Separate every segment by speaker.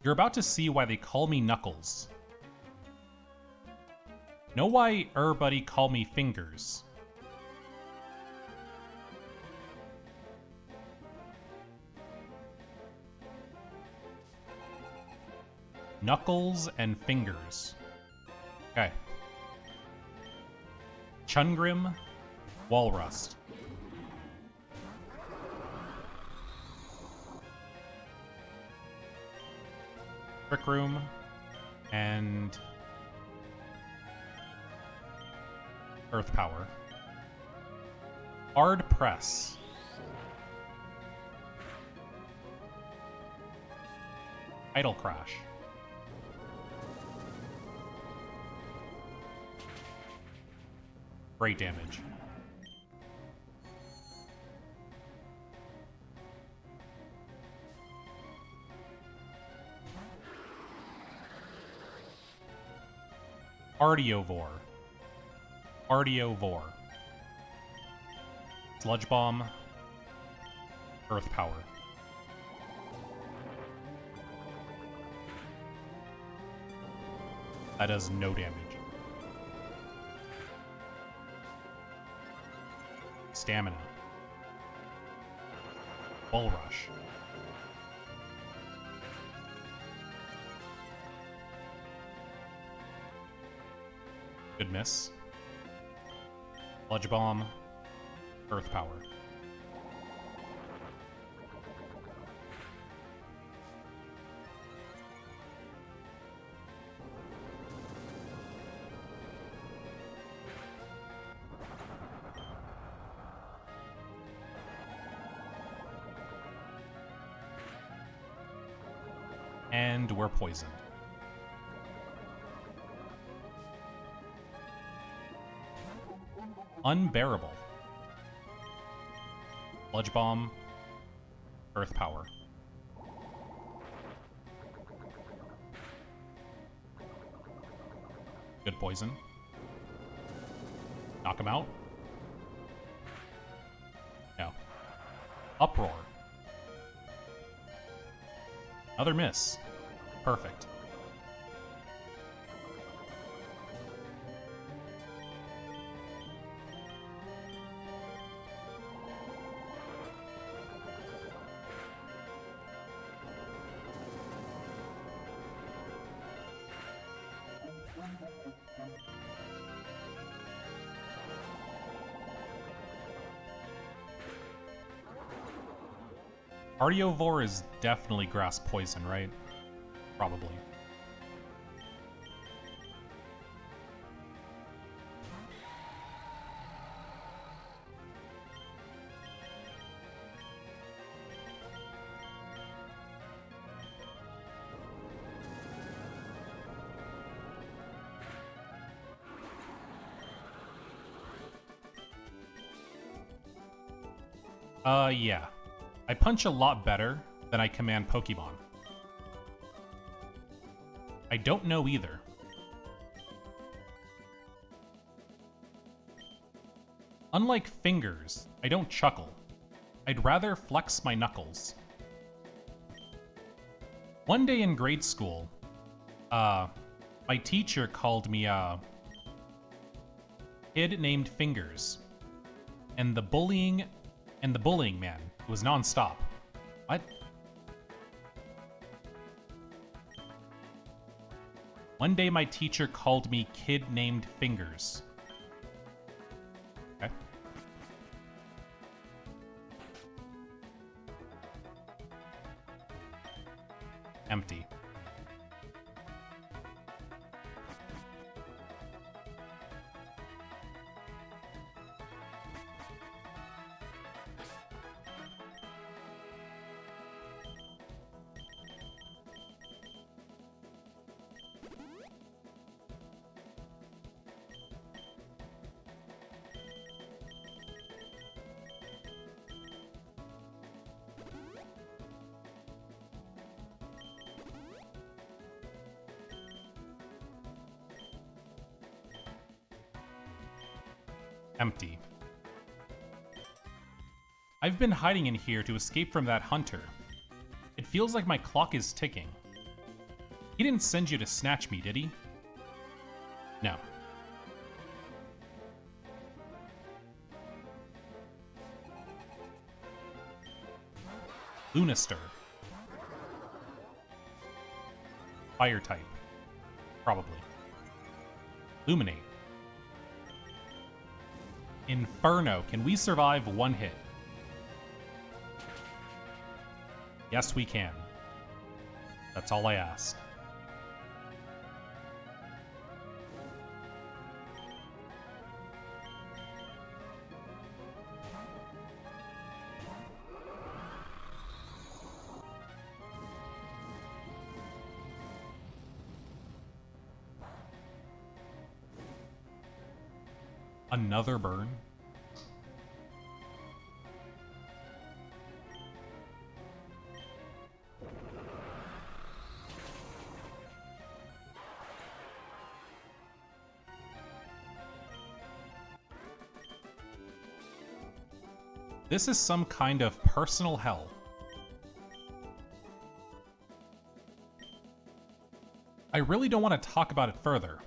Speaker 1: You're about to see why they call me Knuckles. Know why everybody call me Fingers? Knuckles and Fingers. Okay. Chungrim, Walrust. Trick Room, and Earth Power. Hard Press. Idle Crash. Great damage. Artiovore. Artiovore. Sludge Bomb. Earth Power. That does no damage. Stamina. Bull Rush. Good miss. Sludge Bomb. Earth Power. And we're poisoned. Unbearable. Sludge Bomb. Earth Power. Good poison. Knock him out. No. Uproar. Another miss. Perfect. Artiovore is definitely grass poison, right? Probably. Yeah. I punch a lot better than I command Pokemon. I don't know either. Unlike Fingers, I don't chuckle. I'd rather flex my knuckles. One day in grade school, my teacher called me a kid named Fingers. And the bullying man was nonstop. What? One day my teacher called me kid named Fingers. Okay. Empty. Empty. I've been hiding in here to escape from that hunter. It feels like my clock is ticking. He didn't send you to snatch me, did he? No. Lunaster. Fire type. Probably. Luminate. Inferno. Can we survive one hit? Yes, we can. That's all I ask. Another burn? This is some kind of personal hell. I really don't want to talk about it further.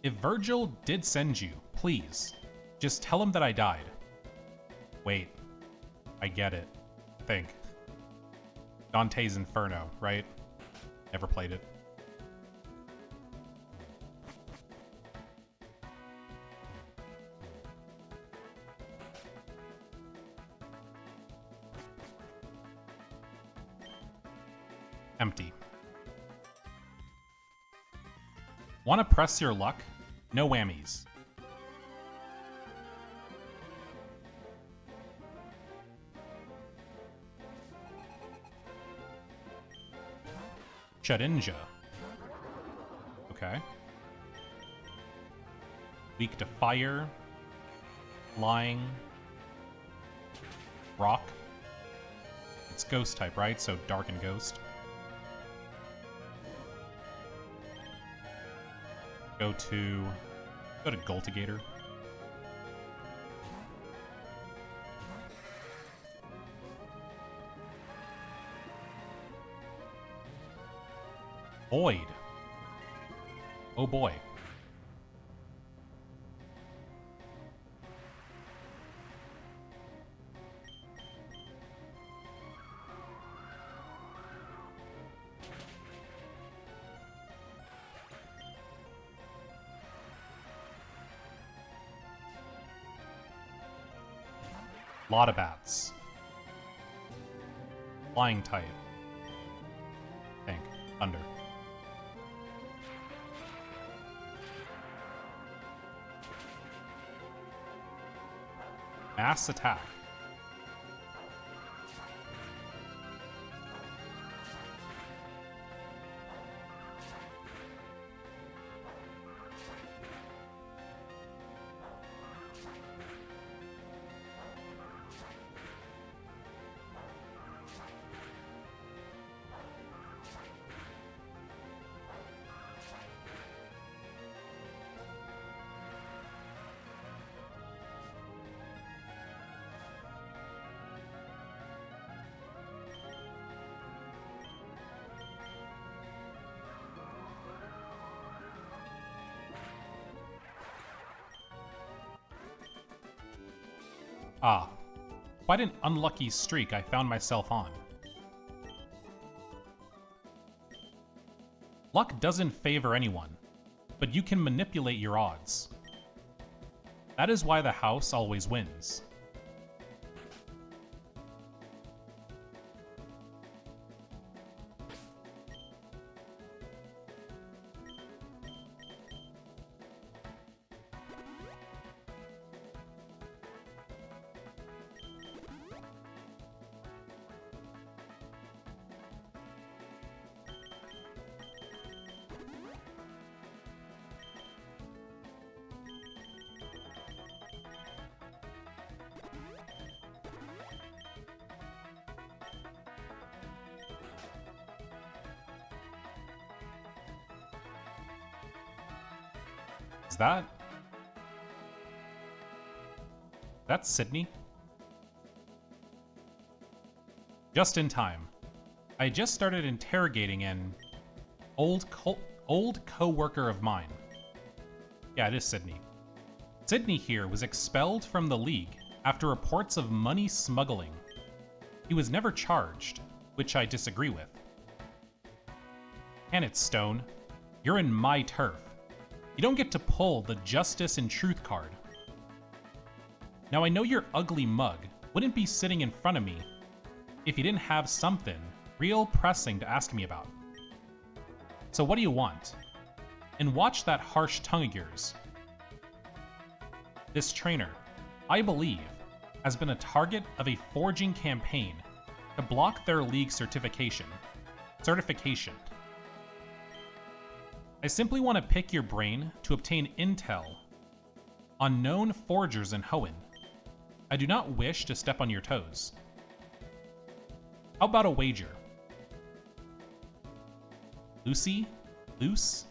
Speaker 1: If Virgil did send you, please, just tell him that I died. Wait, I get it. Think. Dante's Inferno, right? Never played it. Empty. Want to press your luck? No whammies. Shedinja. Okay. Weak to fire. Flying. Rock. It's ghost type, right? So dark and ghost. Go to Gultigator. Void. Oh boy. Lot of bats. Flying type. Think. Thunder. Mass attack. Ah, quite an unlucky streak I found myself on. Luck doesn't favor anyone, but you can manipulate your odds. That is why the house always wins. Is that's Sydney? Just in time. I just started interrogating and... Old co-worker of mine. Yeah, it is Sydney. Sydney here was expelled from the league after reports of money smuggling. He was never charged, which I disagree with. And it's Stone. You're in my turf. You don't get to pull the justice and truth card. Now I know your ugly mug wouldn't be sitting in front of me if you didn't have something real pressing to ask me about. So what do you want? And watch that harsh tongue of yours. This trainer, I believe, has been a target of a forging campaign to block their league certification. I simply want to pick your brain to obtain intel on known forgers in Hoenn. I do not wish to step on your toes. How about a wager? Lucy? Loose?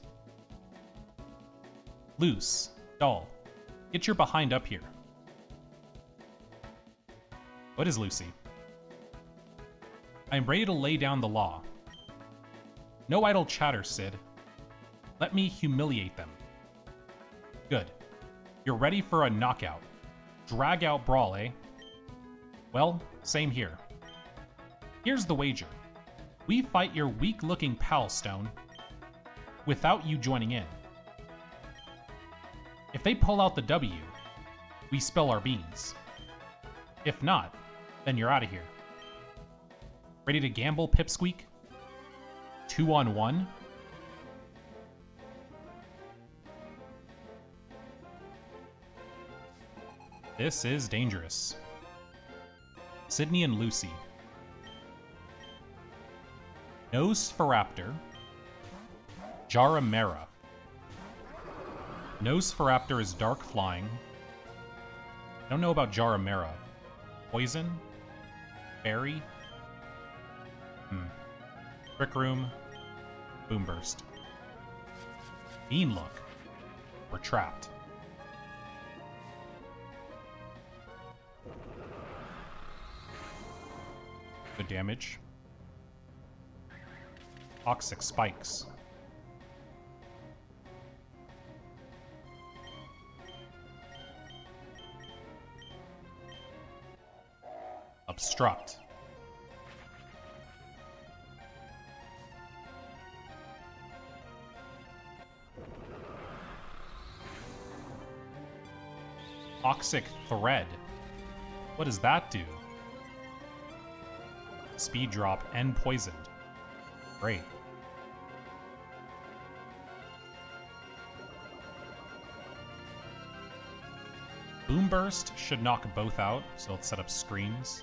Speaker 1: Loose. Doll. Get your behind up here. What is Lucy? I am ready to lay down the law. No idle chatter, Sid. Let me humiliate them. Good. You're ready for a knockout. Drag-out brawl, eh? Well, same here. Here's the wager. We fight your weak-looking pal, Stone, without you joining in. If they pull out the W, we spill our beans. If not, then you're out of here. Ready to gamble, Pipsqueak? 2-on-1? This is dangerous. Sydney and Lucy. Nosferaptor. Jaramera. Nosferaptor is dark flying. I don't know about Jaramera. Poison? Fairy? Trick Room. Boomburst. Mean look. We're trapped. Good damage. Toxic spikes. Obstruct. Toxic thread. What does that do? Speed drop and poisoned. Great. Boomburst should knock both out, so let's set up screens.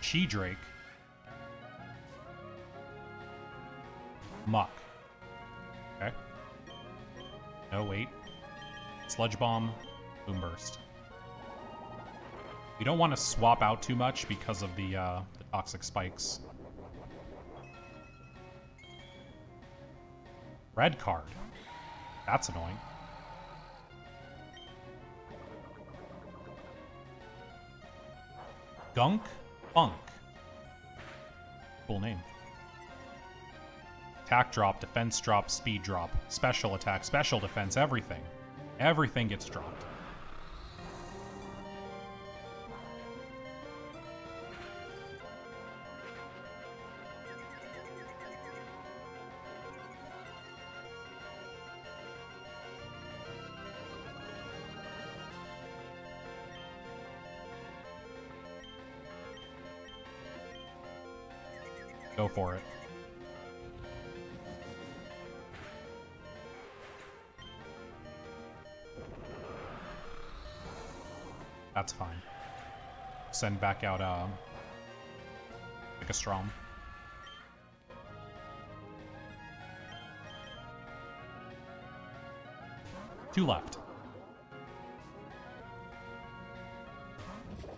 Speaker 1: She-Drake. Muck. Okay. No, wait. Sludge Bomb. Boomburst. You don't want to swap out too much because of the toxic spikes. Red card. That's annoying. Gunk Funk. Cool name. Attack drop, defense drop, speed drop, special attack, special defense, everything. Everything gets dropped. Go for it. That's fine. Send back out Strom. Two left.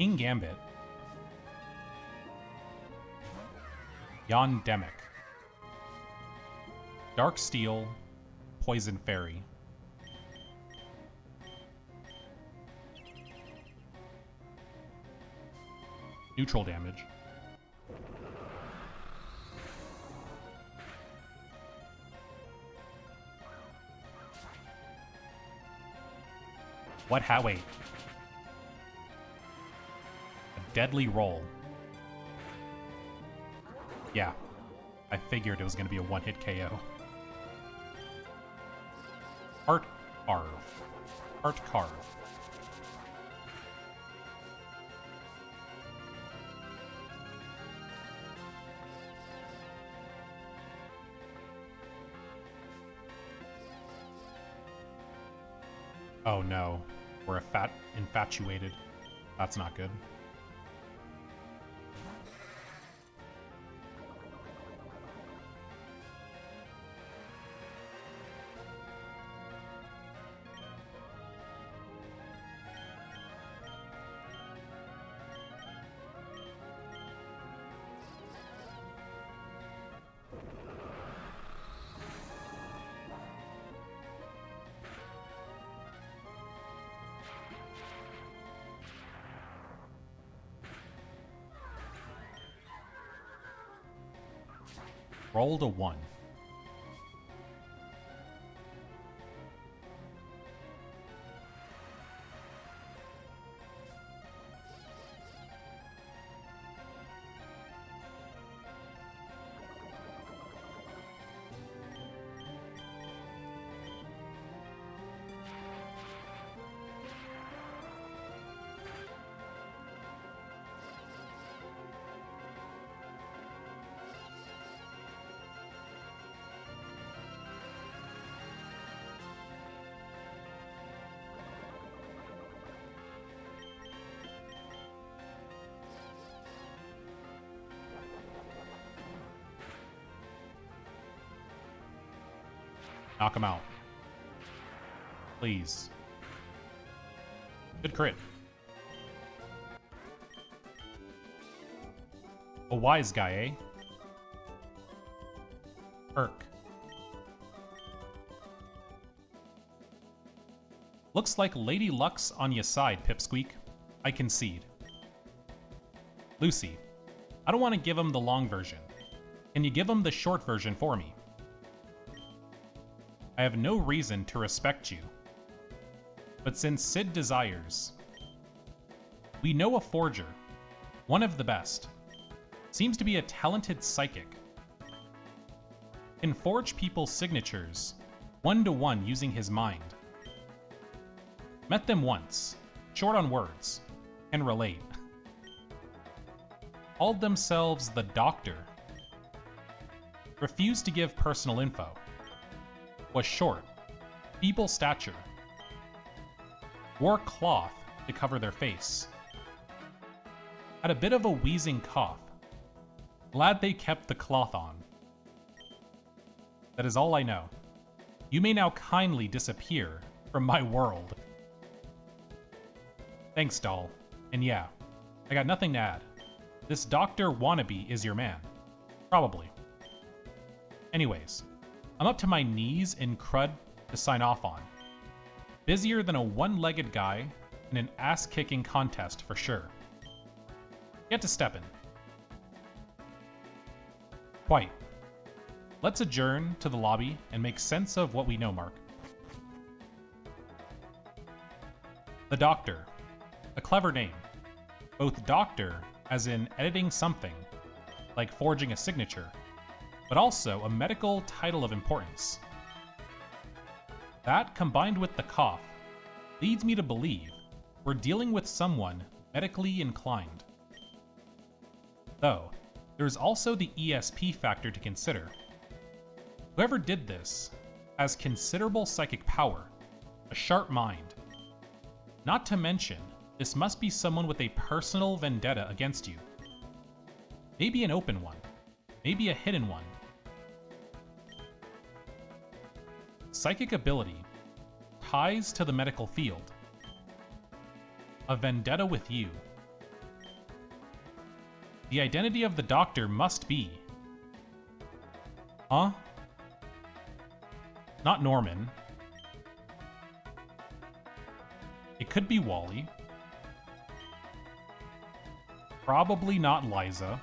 Speaker 1: King Gambit. Yondemic. Dark Steel. Poison Fairy. Neutral damage. Wait. A deadly roll. Yeah. I figured it was going to be a one-hit KO. Heart Carve. Heart Carve. Oh no. We're infatuated. That's not good. Rolled a 1. Knock him out. Please. Good crit. A wise guy, eh? Irk. Looks like Lady Luck's on your side, Pipsqueak. I concede. Lucy, I don't want to give him the long version. Can you give him the short version for me? I have no reason to respect you. But since Sid desires, we know a forger, one of the best. Seems to be a talented psychic. Can forge people's signatures, one-to-one using his mind. Met them once, short on words, can relate. Called themselves the Doctor. Refused to give personal info. Was short, feeble stature. Wore cloth to cover their face. Had a bit of a wheezing cough. Glad they kept the cloth on. That is all I know. You may now kindly disappear from my world. Thanks, doll. And yeah, I got nothing to add. This Dr. Wannabe is your man. Probably. Anyways, I'm up to my knees in crud to sign off on. Busier than a one-legged guy in an ass-kicking contest for sure. Get to steppin'. Quite. Let's adjourn to the lobby and make sense of what we know, Mark. The Doctor. A clever name. Both doctor, as in editing something, like forging a signature, but also a medical title of importance. That, combined with the cough, leads me to believe we're dealing with someone medically inclined. Though, there is also the ESP factor to consider. Whoever did this has considerable psychic power, a sharp mind. Not to mention, this must be someone with a personal vendetta against you. Maybe an open one, maybe a hidden one. Psychic ability, ties to the medical field. A vendetta with you. The identity of the doctor must be... Huh? Not Norman. It could be Wally. Probably not Liza.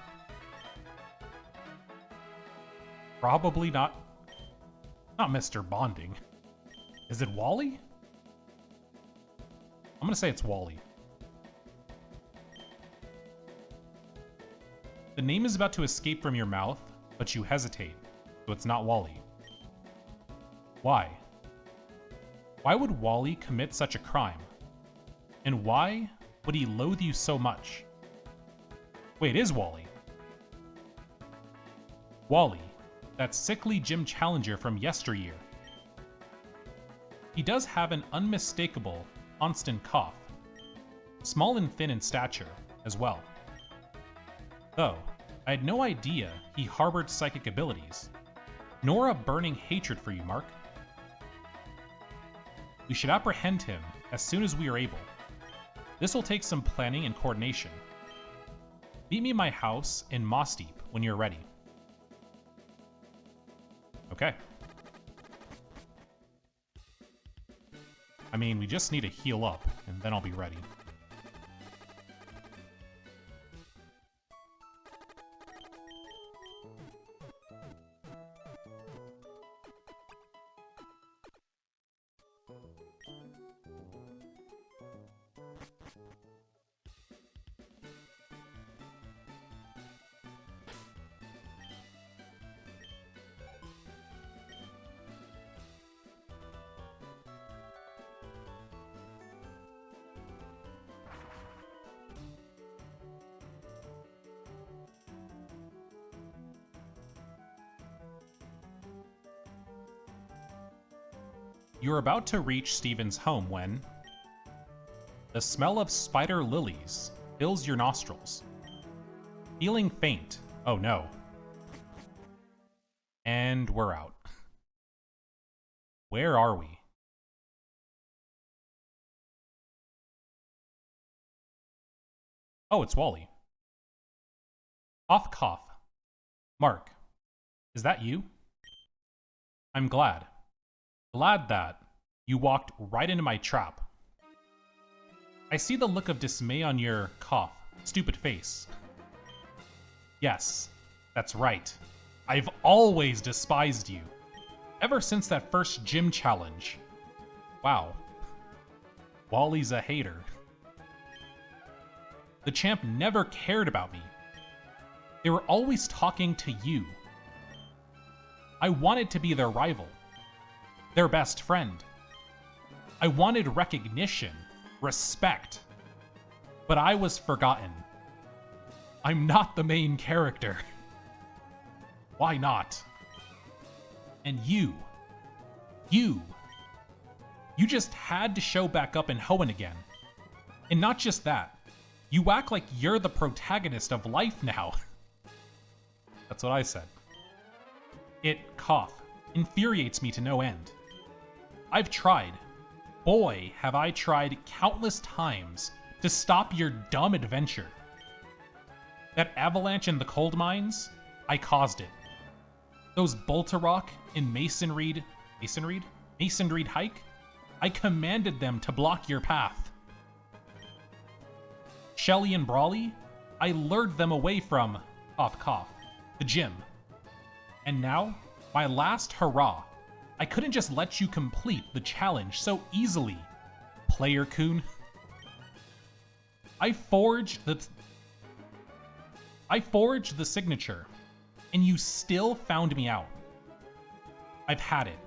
Speaker 1: Probably not Mr. Bonding. Is it Wally? I'm gonna say it's Wally. The name is about to escape from your mouth, but you hesitate, so it's not Wally. Why? Why would Wally commit such a crime? And why would he loathe you so much? Wait, it is Wally. Wally, that sickly gym challenger from yesteryear. He does have an unmistakable, constant cough. Small and thin in stature, as well. Though, I had no idea he harbored psychic abilities, nor a burning hatred for you, Mark. We should apprehend him as soon as we are able. This will take some planning and coordination. Meet me in my house in Moss Deep when you're ready. Okay. I mean, we just need to heal up, and then I'll be ready. You're about to reach Steven's home when the smell of spider lilies fills your nostrils. Feeling faint. Oh no. And we're out. Where are we? Oh, it's Wally. Cough, cough. Mark, is that you? I'm glad. Glad that you walked right into my trap. I see the look of dismay on your stupid face. Yes, that's right. I've always despised you. Ever since that first gym challenge. Wow. Wally's a hater. The champ never cared about me. They were always talking to you. I wanted to be their rival. Their best friend. I wanted recognition, respect. But I was forgotten. I'm not the main character. Why not? And you just had to show back up in Hoenn again. And not just that, you act like you're the protagonist of life now. That's what I said. It, infuriates me to no end. I've tried. Boy, have I tried countless times to stop your dumb adventure. That avalanche in the cold mines, I caused it. Those Boltarock and Masonreed hike, I commanded them to block your path. Shelly and Brawley, I lured them away from, the gym. And now, my last hurrah, I couldn't just let you complete the challenge so easily, player coon. I forged the signature, and you still found me out. I've had it.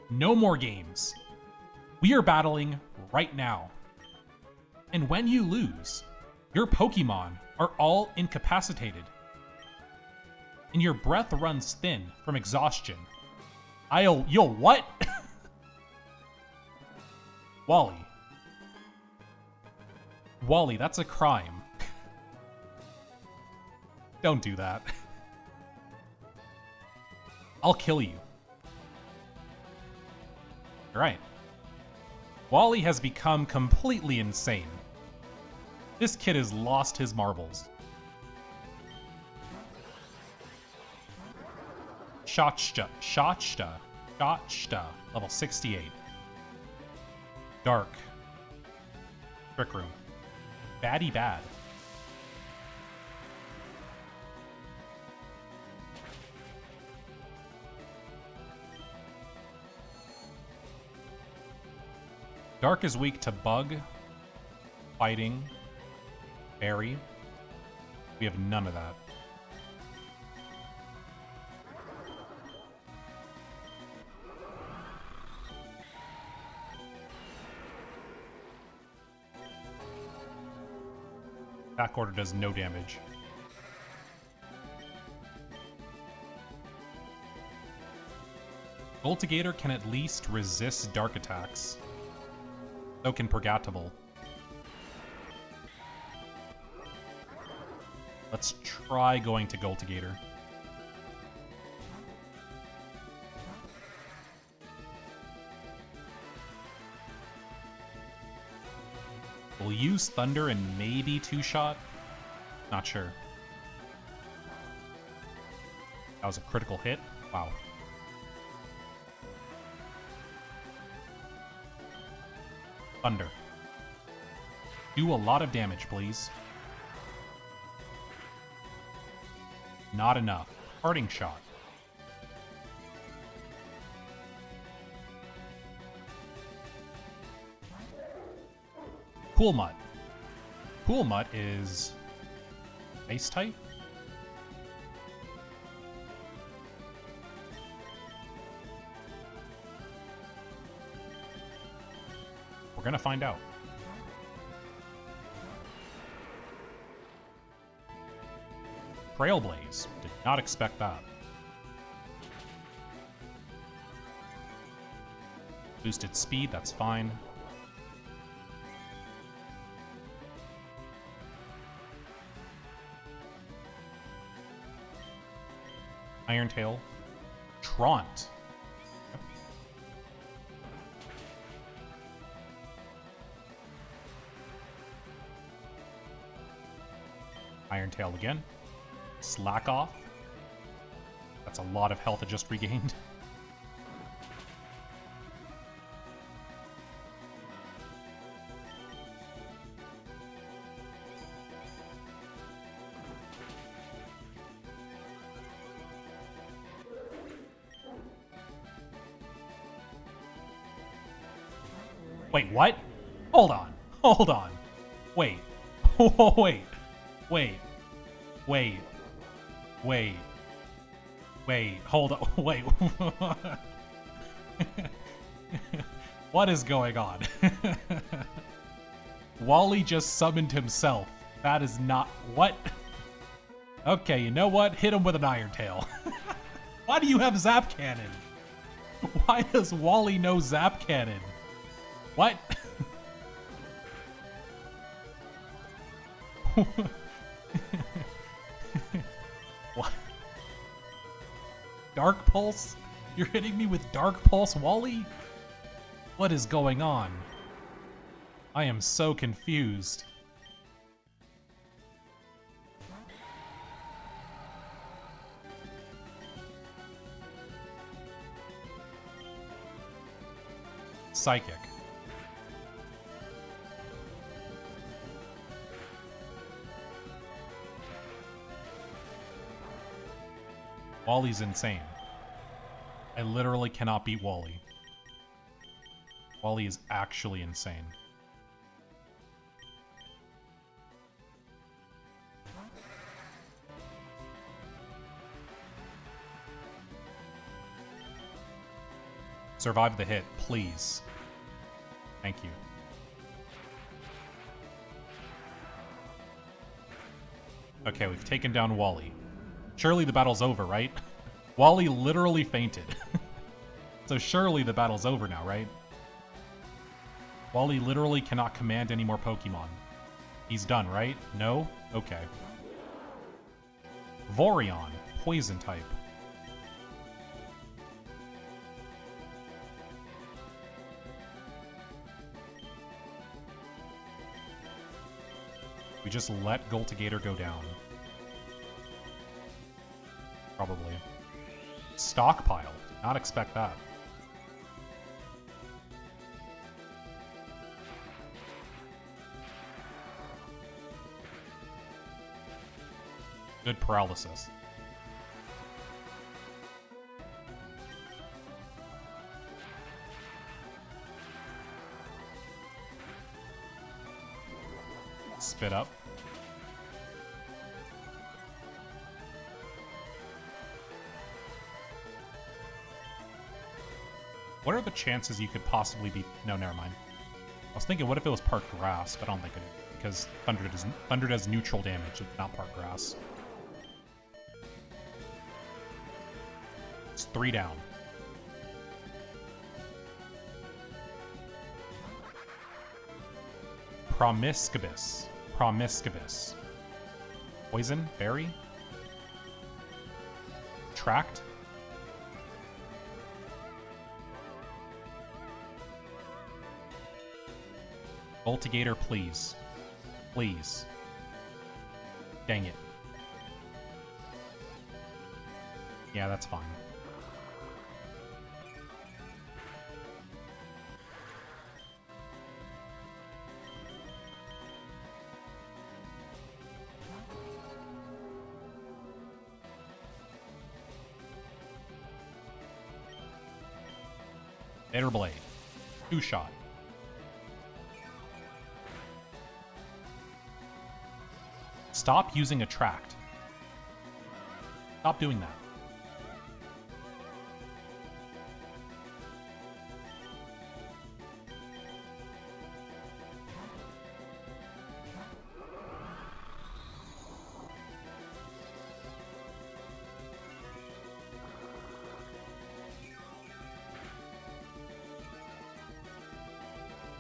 Speaker 1: No more games. We are battling right now. And when you lose, your Pokemon are all incapacitated. And your breath runs thin from exhaustion. You'll what? Wally, that's a crime. Don't do that. I'll kill you. Alright. Wally has become completely insane. This kid has lost his marbles. Shotsta, level 68. Dark. Trick Room. Baddie bad. Dark is weak to Bug, Fighting, Berry. We have none of that. Back order does no damage. Voltigator can at least resist dark attacks. So can Purgatival. Let's try going to Voltigator. We'll use Thunder and maybe two-shot. Not sure. That was a critical hit. Wow. Thunder. Do a lot of damage, please. Not enough. Parting Shot. Cool Mutt. Cool Mutt is Ice type? We're gonna find out. Trailblaze. Did not expect that. Boosted speed, that's fine. Iron Tail. Traunt. Iron Tail again. Slack Off. That's a lot of health it just regained. Wait, what? Hold on. Hold on. Wait. Wait. Wait. Wait. Wait. Wait. Hold on. Wait. What is going on? Wally just summoned himself. That is not... What? Okay, you know what? Hit him with an Iron Tail. Why do you have Zap Cannon? Why does Wally know Zap Cannon? What? What? Dark Pulse? You're hitting me with Dark Pulse, Wally? What is going on? I am so confused. Psychic. Wally's insane. I literally cannot beat Wally. Wally is actually insane. Survive the hit, please. Thank you. Okay, we've taken down Wally. Surely the battle's over, right? Wally literally fainted. So surely the battle's over now, right? Wally literally cannot command any more Pokemon. He's done, right? No? Okay. Vorion, Poison type. We just let Voltigator go down. Probably. Stockpile. Did not expect that. Good paralysis. Spit up. What are the chances you could possibly be... No, never mind. I was thinking, what if it was part grass? But I don't think it is, because Thunder does neutral damage. It's not part grass. It's 3 down. Promiscubus. Promiscubus. Poison? Berry? Tract? Voltigator, please. Please. Dang it. Yeah, that's fine. Bitter Blade. 2-shot. Stop using Attract. Stop doing that.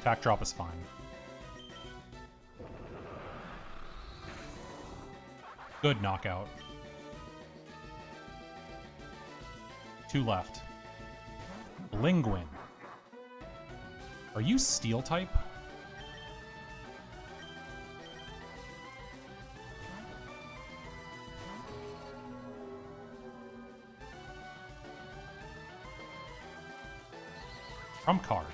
Speaker 1: Attack drop is fine. Good knockout. 2 left. Linguin. Are you Steel type? Trump card.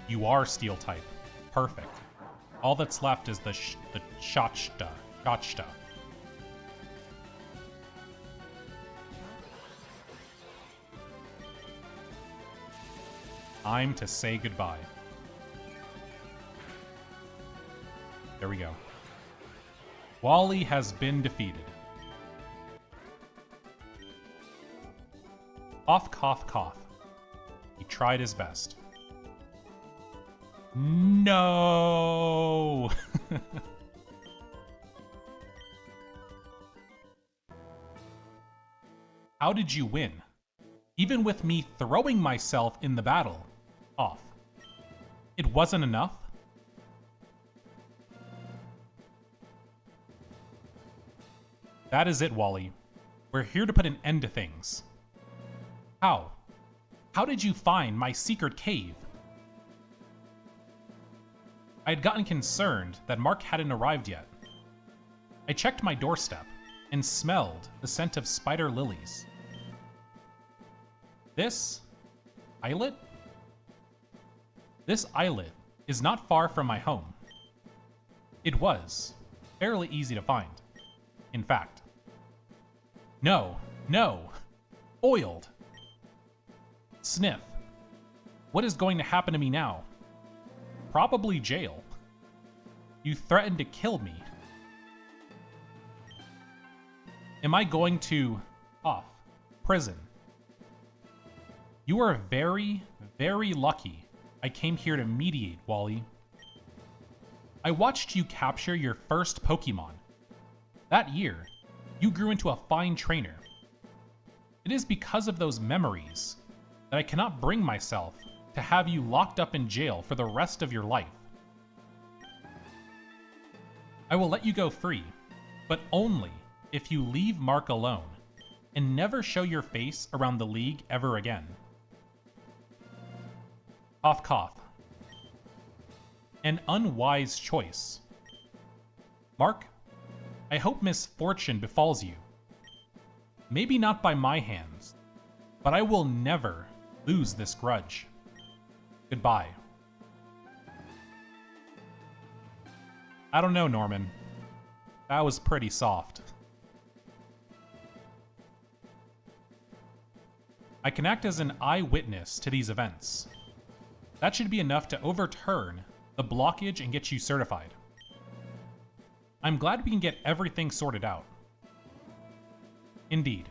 Speaker 1: You are Steel type. Perfect. All that's left is the Shachta. Shachta. Time to say goodbye. There we go. Wally has been defeated. Cough, cough, cough. He tried his best. No! How did you win? Even with me throwing myself in the battle. Off. It wasn't enough? That is it, Wally. We're here to put an end to things. How? How did you find my secret cave? I had gotten concerned that Mark hadn't arrived yet. I checked my doorstep and smelled the scent of spider lilies. This islet? This islet is not far from my home. It was fairly easy to find. In fact. No, no. Foiled. Sniff. What is going to happen to me now? Probably jail. You threatened to kill me. Am I going to... off. Prison. You are very, very lucky I came here to mediate, Wally. I watched you capture your first Pokemon. That year, you grew into a fine trainer. It is because of those memories that I cannot bring myself to have you locked up in jail for the rest of your life. I will let you go free, but only if you leave Mark alone and never show your face around the league ever again. Cough, cough. An unwise choice. Mark, I hope misfortune befalls you. Maybe not by my hands, but I will never lose this grudge. Goodbye. I don't know, Norman. That was pretty soft. I can act as an eyewitness to these events. That should be enough to overturn the blockage and get you certified. I'm glad we can get everything sorted out. Indeed.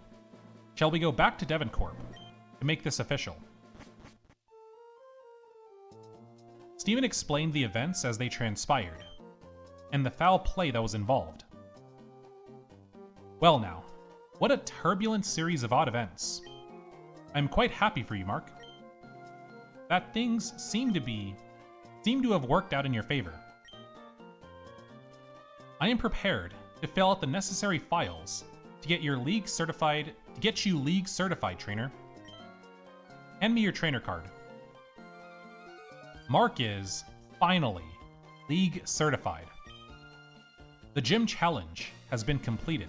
Speaker 1: Shall we go back to Devoncorp to make this official? Stephen explained the events as they transpired, and the foul play that was involved. Well now, what a turbulent series of odd events. I'm quite happy for you, Mark. That things seem to have worked out in your favor. I am prepared to fill out the necessary files to get you league certified, trainer. Hand me your trainer card. Mark is, finally, league certified. The gym challenge has been completed.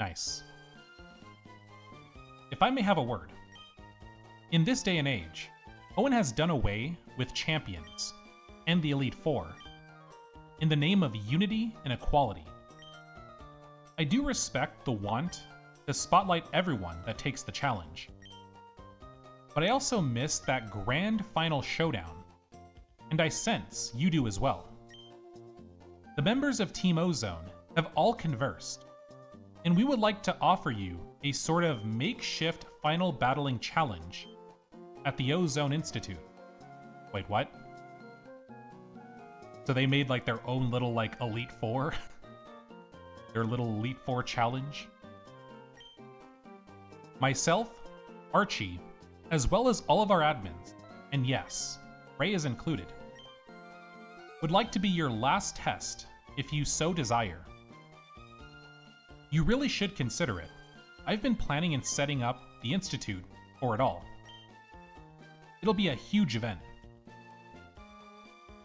Speaker 1: Nice. If I may have a word. In this day and age, Owen has done away with champions and the Elite Four in the name of unity and equality. I do respect the want to spotlight everyone that takes the challenge, but I also miss that grand final showdown, and I sense you do as well. The members of Team Ozone have all conversed, and we would like to offer you a sort of makeshift final battling challenge at the Ozone Institute. Wait, what? So they made like their own little like Elite Four? Their little Elite Four challenge? Myself, Archie, as well as all of our admins, and yes, Ray is included, would like to be your last test if you so desire. You really should consider it. I've been planning and setting up the Institute for it all. It'll be a huge event.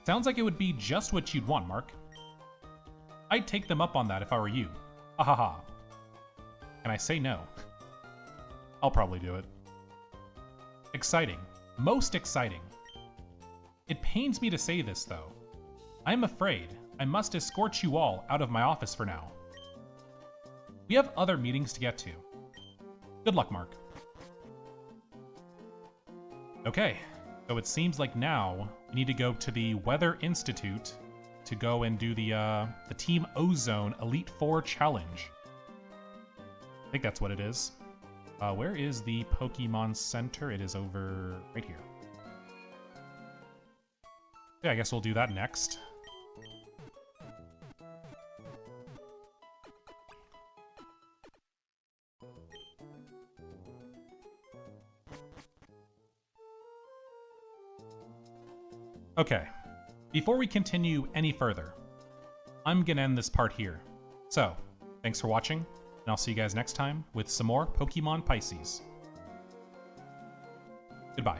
Speaker 1: Sounds like it would be just what you'd want, Mark. I'd take them up on that if I were you. Ha ha ha. Can I say no? I'll probably do it. Exciting. Most exciting. It pains me to say this, though. I'm afraid I must escort you all out of my office for now. We have other meetings to get to. Good luck, Mark. Okay, so it seems like now we need to go to the Weather Institute to go and do the Team Ozone Elite Four Challenge. I think that's what it is. Where is the Pokemon Center? It is over right here. Yeah, I guess we'll do that next. Okay, before we continue any further, I'm gonna end this part here. So, thanks for watching, and I'll see you guys next time with some more Pokemon Pisces. Goodbye.